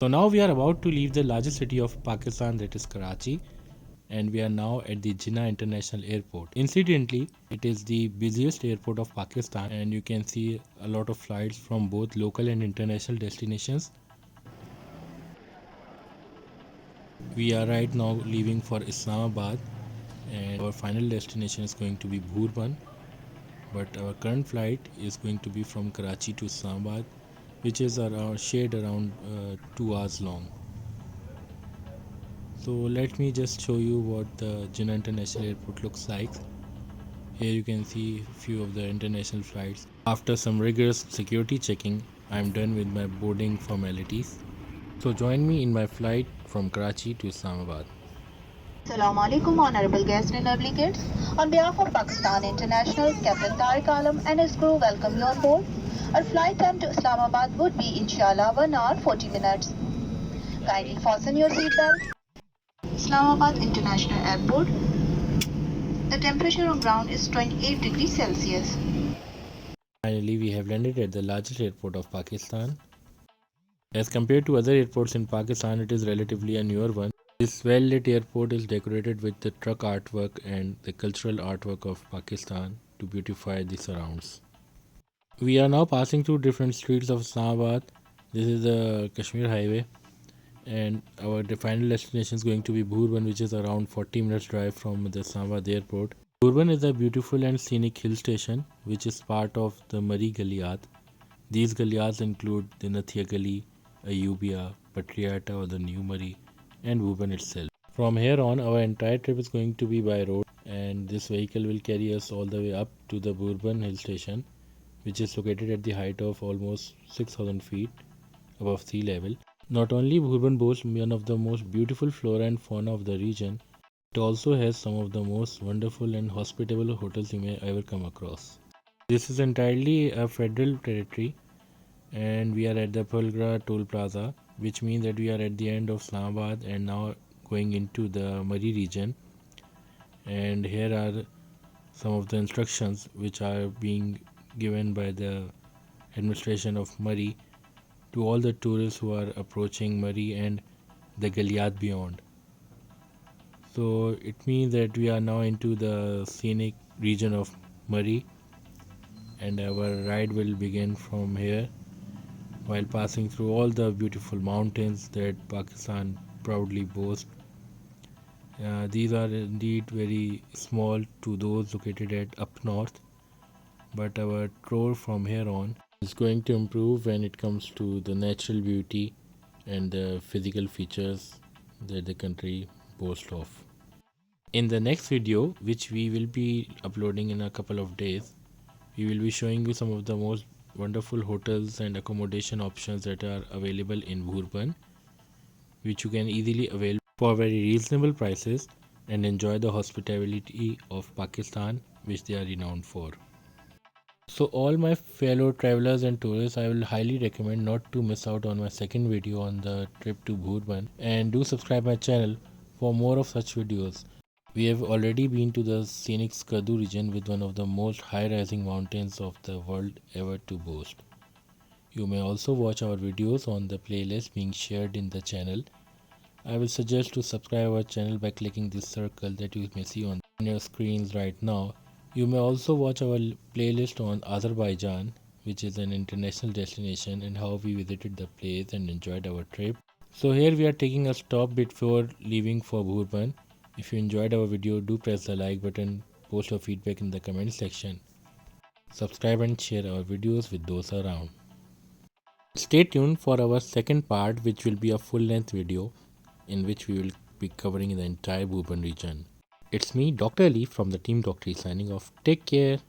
So now we are about to leave the largest city of Pakistan, that is Karachi, and we are now at the Jinnah International Airport. Incidentally, it is the busiest airport of Pakistan, and you can see a lot of flights from both local and international destinations. We are right now leaving for Islamabad, and our final destination is going to be Bhurban, but our current flight is going to be from Karachi to Islamabad, which is around 2 hours long. So let me just show you what the Jinnah International Airport looks like. Here you can see a few of the international flights. After some rigorous security checking, I am done with my boarding formalities. So join me in my flight from Karachi to Islamabad. Assalamu alaikum, honorable guests and obligates. On behalf of Pakistan International, Captain Tariq Alam and his crew welcome you on board. Our flight time to Islamabad would be inshallah 1 hour 40 minutes. Kindly fasten your seatbelt. Islamabad International Airport. The temperature on ground is 28 degrees Celsius. Finally, we have landed at the largest airport of Pakistan. As compared to other airports in Pakistan, it is relatively a newer one. This well-lit airport is decorated with the truck artwork and the cultural artwork of Pakistan to beautify the surrounds. We are now passing through different streets of Islamabad. This is the Kashmir highway, and our final destination is going to be Bhurban, which is around 40 minutes drive from the Islamabad airport. Bhurban is a beautiful and scenic hill station which is part of the Murree Galiyat. These Galiyats include the Nathia Gali, Ayubia, Patriata or the New Murree, and Bhurban itself. From here on, our entire trip is going to be by road, and this vehicle will carry us all the way up to the Bhurban hill station, which is located at the height of almost 6,000 feet above sea level. Not only Bhurban boasts one of the most beautiful flora and fauna of the region, it also has some of the most wonderful and hospitable hotels you may ever come across. This is entirely a federal territory, and we are at the Phulgaran toll plaza, which means that we are at the end of Islamabad and now going into the Murree region. And here are some of the instructions which are being given by the administration of Murree to all the tourists who are approaching Murree and the Galiyat beyond. So it means that we are now into the scenic region of Murree, and our ride will begin from here while passing through all the beautiful mountains that Pakistan proudly boasts. These are indeed very small to those located at up north, but our tour from here on is going to improve when it comes to the natural beauty and the physical features that the country boasts of. In the next video, which we will be uploading in a couple of days, we will be showing you some of the most wonderful hotels and accommodation options that are available in Bhurban, which you can easily avail for very reasonable prices and enjoy the hospitality of Pakistan, which they are renowned for. So all my fellow travelers and tourists, I will highly recommend not to miss out on my second video on the trip to Bhurban, and do subscribe my channel for more of such videos. We have already been to the scenic Skadu region with one of the most high-rising mountains of the world ever to boast. You may also watch our videos on the playlist being shared in the channel. I will suggest to subscribe our channel by clicking this circle that you may see on your screens right now. You may also watch our playlist on Azerbaijan, which is an international destination, and how we visited the place and enjoyed our trip. So here we are taking a stop before leaving for Bhurban. If you enjoyed our video, do press the like button, post your feedback in the comment section. Subscribe and share our videos with those around. Stay tuned for our second part, which will be a full-length video in which we will be covering the entire Bhurban region. It's me, Dr. Ali from the team DocTree signing off. Take care.